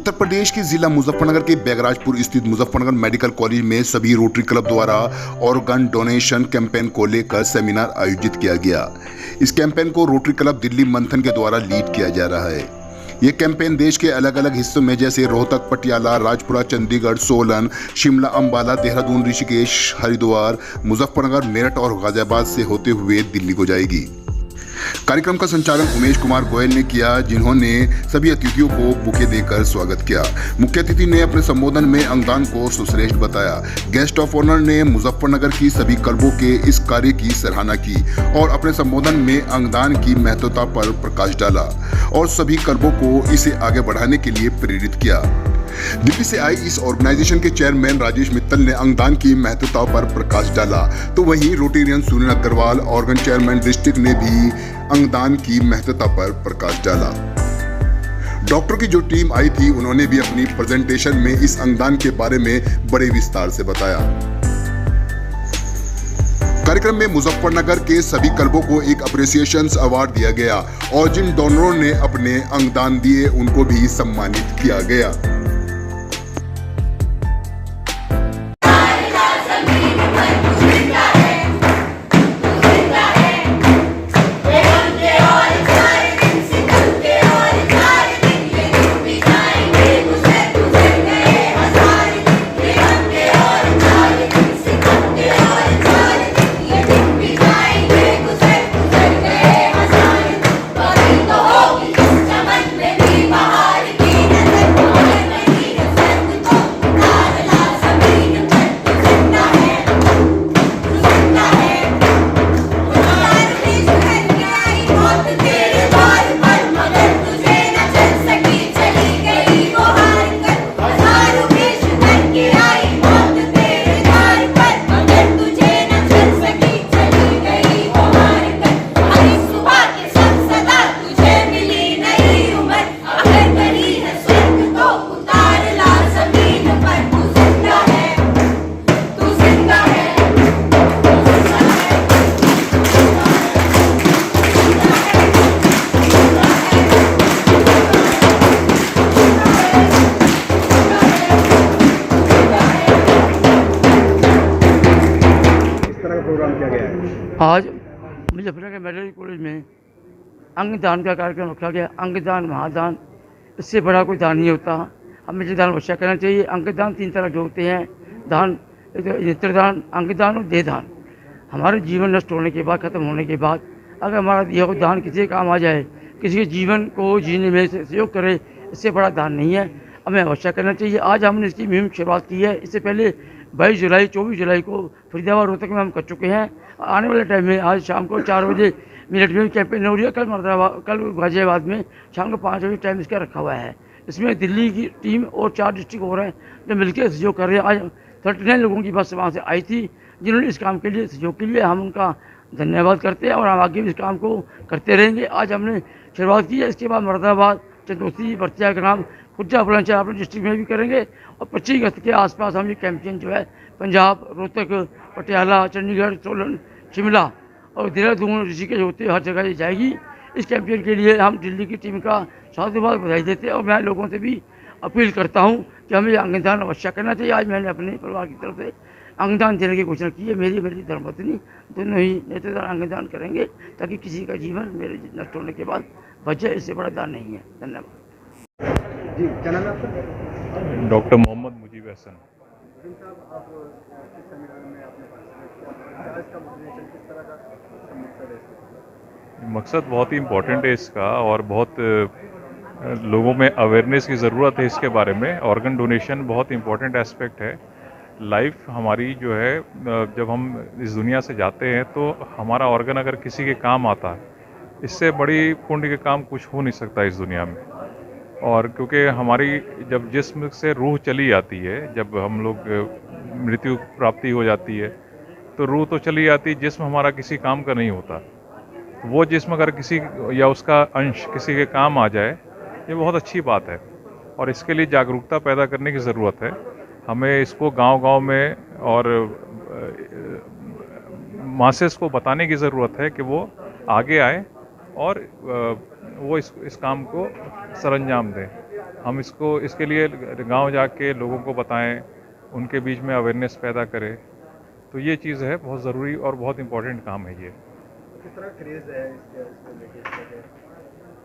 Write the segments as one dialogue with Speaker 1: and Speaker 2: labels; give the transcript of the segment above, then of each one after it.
Speaker 1: उत्तर प्रदेश के जिला मुजफ्फरनगर के बैगराजपुर स्थित मुजफ्फरनगर मेडिकल कॉलेज में सभी रोटरी क्लब द्वारा ऑर्गन डोनेशन कैंपेन को लेकर सेमिनार आयोजित किया गया। इस कैंपेन को रोटरी क्लब दिल्ली मंथन के द्वारा लीड किया जा रहा है। ये कैंपेन देश के अलग अलग हिस्सों में जैसे रोहतक, पटियाला, राजपुरा, चंडीगढ़, सोलन, शिमला, अंबाला, देहरादून, ऋषिकेश, हरिद्वार, मुजफ्फरनगर, मेरठ और गाजियाबाद से होते हुए दिल्ली को जाएगी। कार्यक्रम का संचालन उमेश कुमार गोयल ने किया, जिन्होंने सभी अतिथियों को बुके देकर स्वागत किया। मुख्य अतिथि ने अपने संबोधन में अंगदान को सुश्रेष्ठ बताया। गेस्ट ऑफ ऑनर ने मुजफ्फरनगर की सभी क्लबों के इस कार्य की सराहना की और अपने संबोधन में अंगदान की महत्वता पर प्रकाश डाला और सभी क्लबों को इसे आगे बढ़ाने के लिए प्रेरित किया। दिल्ली से आई इस ऑर्गेनाइजेशन के चेयरमैन राजेश मित्तल ने अंगदान की महत्वता पर प्रकाश डाला, तो वहीं Rotarian Sunil Agarwal, organ chairman district ने भी अंगदान की महत्वता पर प्रकाश डाला। डॉक्टर की जो टीम आई थी, उन्होंने भी अपनी प्रेजेंटेशन में इस अंगदान के बारे में बड़े विस्तार से बताया। कार्यक्रम में मुजफ्फरनगर के सभी क्लबों को एक अप्रिसिएशन अवार्ड दिया गया और जिन डोनरों ने अपने अंगदान दिए उनको भी सम्मानित किया गया।
Speaker 2: आज मुजफ्फरनगर मेडिकल कॉलेज में अंगदान का कार्यक्रम रखा गया। अंगदान महादान, इससे बड़ा कोई दान नहीं होता। हमें ये दान अवश्य करना चाहिए। अंगदान 3 तरह के होते हैं दान, नेत्रदान, अंगदान और देहदान। हमारे जीवन नष्ट होने के बाद, ख़त्म होने के बाद अगर हमारा दिया हुआ दान किसी के काम आ जाए, किसी के जीवन को जीने में सहयोग करे, इससे बड़ा दान नहीं है। हमें अवश्य करना चाहिए। आज हमने इसकी मुहिम शुरुआत की है। इससे पहले 22 जुलाई 24 जुलाई को फरीदाबाद, रोहतक में हम कर चुके हैं। आने वाले टाइम में आज शाम को 4 बजे मेरठ में कैंपेन हो रही है। कल गाजियाबाद में शाम को 5 बजे टाइम इसका रखा हुआ है। इसमें दिल्ली की टीम और 4 डिस्ट्रिक्ट हो रहे हैं जो मिलकर सहयोग कर रहे हैं। आज 39 लोगों की बस वहाँ से आई थी जिन्होंने इस काम के लिए सहयोग के लिए हम उनका धन्यवाद करते हैं और हम आगे भी इस काम को करते रहेंगे। आज हमने शुरुआत की है। इसके बाद मुरादाबाद, चंदौसी, बर्तिया ग्राम, खुर्जा, बुलंदशहर अपने डिस्ट्रिक्ट में भी करेंगे और 25 अगस्त के आसपास हम ये कैंपेन जो है पंजाब, रोहतक, पटियाला, चंडीगढ़, सोलन, शिमला और देहरादून, ऋषिकेश होते हर जगह ये जाएगी। इस कैंपेन के लिए हम दिल्ली की टीम का साधुवाद बधाई देते हैं और मैं लोगों से भी अपील करता हूं कि हमें अंगदान अवश्य करना चाहिए। आज मैंने अपने परिवार की तरफ से अंगदान देने की घोषणा की है। मेरी धर्मपत्नी दोनों ही नेत्रदान, अंगदान करेंगे ताकि किसी का जीवन मेरे नष्ट होने के बाद बचे। इससे बड़ा दान नहीं है। धन्यवाद
Speaker 3: जी। क्या नाम है आपका?
Speaker 4: डॉक्टर मोहम्मद मुजीब हसन। मकसद बहुत ही इम्पोर्टेंट है इसका और बहुत लोगों में अवेयरनेस की ज़रूरत है इसके बारे में। ऑर्गन डोनेशन बहुत इम्पोर्टेंट एस्पेक्ट है। लाइफ हमारी जो है, जब हम इस दुनिया से जाते हैं तो हमारा ऑर्गन अगर किसी के काम आता है, इससे बड़ी पुण्य के काम कुछ हो नहीं सकता इस दुनिया में। और क्योंकि हमारी जब जिस्म से रूह चली जाती है, जब हम लोग मृत्यु प्राप्ति हो जाती है तो रूह तो चली जाती है, जिस्म हमारा किसी काम का नहीं होता। वो जिस्म अगर किसी या उसका अंश किसी के काम आ जाए, ये बहुत अच्छी बात है और इसके लिए जागरूकता पैदा करने की ज़रूरत है। हमें इसको गांव-गांव में और मासेस को बताने की ज़रूरत है कि वो आगे आए और वो इस काम को सरंजाम दें। हम इसके लिए गांव जाके लोगों को बताएं, उनके बीच में अवेयरनेस पैदा करें, तो ये चीज़ है बहुत ज़रूरी और बहुत इम्पोर्टेंट काम है ये।
Speaker 3: किस तरह क्रेज है इसको लेके इसका?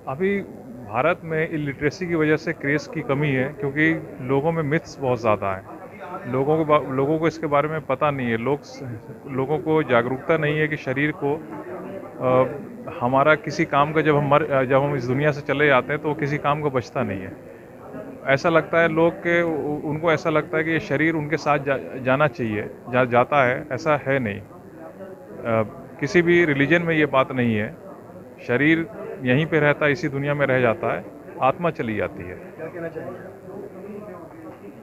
Speaker 4: अभी भारत में इलिटरेसी की वजह से क्रेज़ की कमी है, क्योंकि लोगों में मिथ्स बहुत ज़्यादा है। लोगों को इसके बारे में पता नहीं है। लोगों को जागरूकता नहीं है कि शरीर को हमारा किसी काम का जब हम इस दुनिया से चले जाते हैं तो किसी काम को बचता नहीं है। ऐसा लगता है उनको ऐसा लगता है कि ये शरीर उनके साथ जाना चाहिए, जाता है, ऐसा है नहीं। किसी भी रिलीजन में ये बात नहीं है। शरीर यहीं पे रहता है, इसी दुनिया में रह जाता है, आत्मा चली जाती है।
Speaker 3: क्या कहना चाहेंगे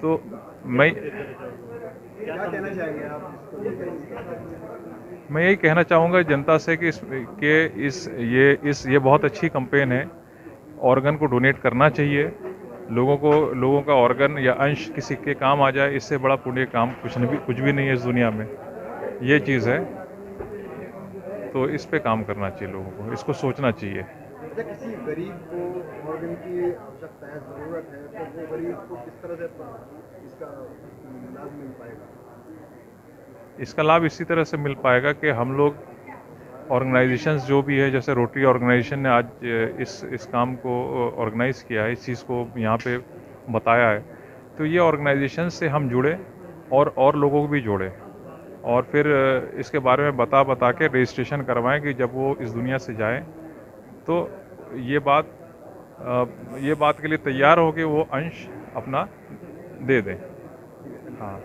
Speaker 4: तो मैं
Speaker 3: क्या कहना चाहेंगे आप इसको लेकर?
Speaker 4: मैं यही कहना चाहूँगा जनता से कि ये बहुत अच्छी कैंपेन है। ऑर्गन को डोनेट करना चाहिए। लोगों का ऑर्गन या अंश किसी के काम आ जाए, इससे बड़ा पुण्य काम कुछ भी नहीं है इस दुनिया में। ये चीज़ है, तो इस पे काम करना चाहिए लोगों को, इसको सोचना चाहिए।
Speaker 3: या किसी गरीब को ऑर्गन की आवश्यकता है, ज़रूरत है, तो वो गरीब को किस तरह से इसका लाभ मिल पाएगा?
Speaker 4: इसका लाभ इसी तरह से मिल पाएगा कि हम लोग ऑर्गेनाइजेशंस जो भी है, जैसे रोटरी ऑर्गेनाइजेशन ने आज इस काम को ऑर्गेनाइज़ किया है, इस चीज़ को यहाँ पे बताया है, तो ये ऑर्गेनाइजेशन से हम जुड़े और लोगों को भी जोड़े, और फिर इसके बारे में बता के रजिस्ट्रेशन करवाएं कि जब वो इस दुनिया से जाएं तो ये बात के लिए तैयार हो कि वो अंश अपना दे दें। हाँ।